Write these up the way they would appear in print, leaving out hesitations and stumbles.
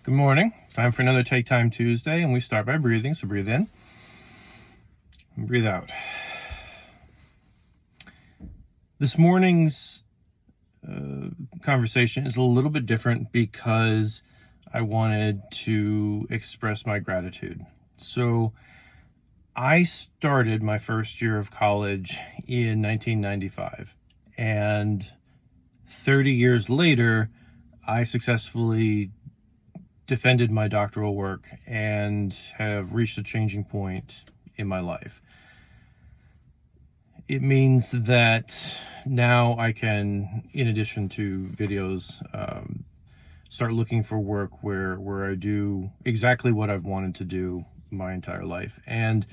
Good morning. Time for another Take Time Tuesday, and we start by breathing. So breathe in and breathe out. This morning's conversation is a little bit different because I wanted to express my gratitude. So I started my first year of college in 1995, and 30 years later, I successfully defended my doctoral work and have reached a changing point in my life. It means that now I can, in addition to videos, start looking for work where I do exactly what I've wanted to do my entire life. And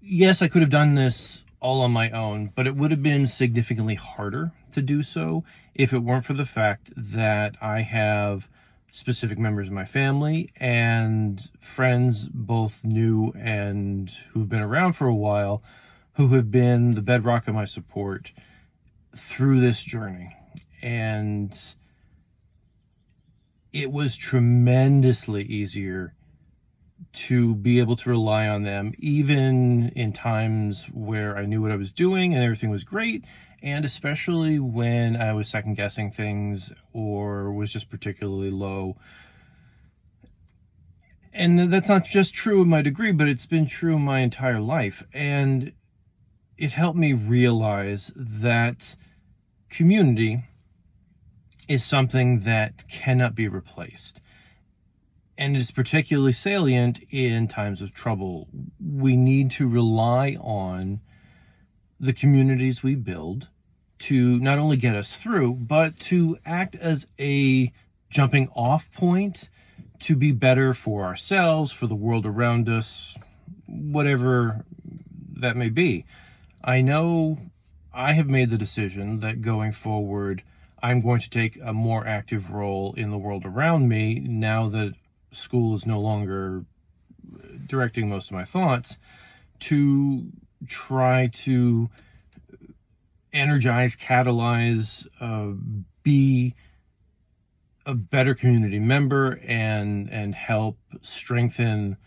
yes, I could have done this all on my own, but it would have been significantly harder to do so if it weren't for the fact that I have specific members of my family and friends, both new and who've been around for a while, who have been the bedrock of my support through this journey. And it was tremendously easier to be able to rely on them, even in times where I knew what I was doing and everything was great, and especially when I was second guessing things or was just particularly low. And that's not just true of my degree, but it's been true my entire life. And it helped me realize that community is something that cannot be replaced. And it's particularly salient in times of trouble. We need to rely on the communities we build to not only get us through, but to act as a jumping off point to be better for ourselves, for the world around us, whatever that may be. I know I have made the decision that going forward, I'm going to take a more active role in the world around me now that school is no longer directing most of my thoughts, to try to energize, catalyze, be a better community member and help strengthen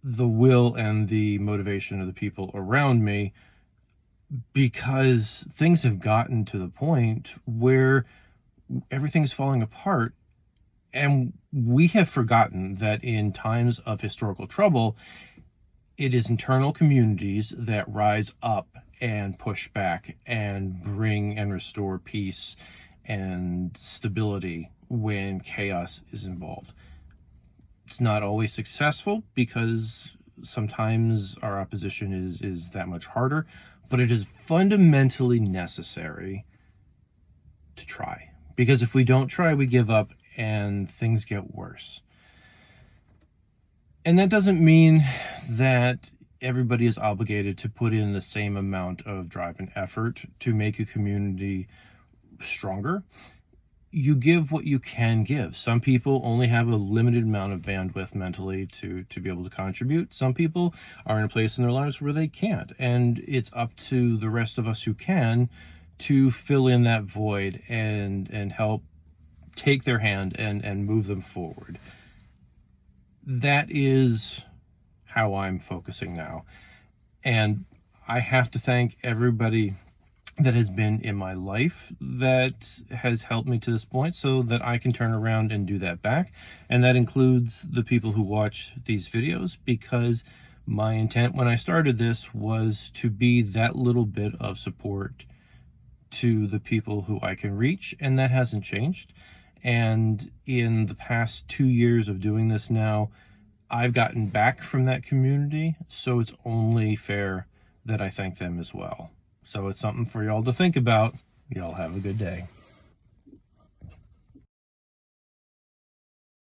the will and the motivation of the people around me, because things have gotten to the point where everything's falling apart. And we have forgotten that in times of historical trouble, it is internal communities that rise up and push back and bring and restore peace and stability when chaos is involved. It's not always successful because sometimes our opposition is that much harder, but it is fundamentally necessary to try. Because if we don't try, we give up and things get worse. And that doesn't mean that everybody is obligated to put in the same amount of drive and effort to make a community stronger. You give what you can give. Some people only have a limited amount of bandwidth mentally to be able to contribute. Some people are in a place in their lives where they can't. And it's up to the rest of us who can to fill in that void and help take their hand and move them forward. That is how I'm focusing now. And I have to thank everybody that has been in my life that has helped me to this point so that I can turn around and do that back. And that includes the people who watch these videos, because my intent when I started this was to be that little bit of support to the people who I can reach, and that hasn't changed. And in the past 2 years of doing this now, I've gotten back from that community, so it's only fair that I thank them as well. So it's something for y'all to think about. Y'all have a good day.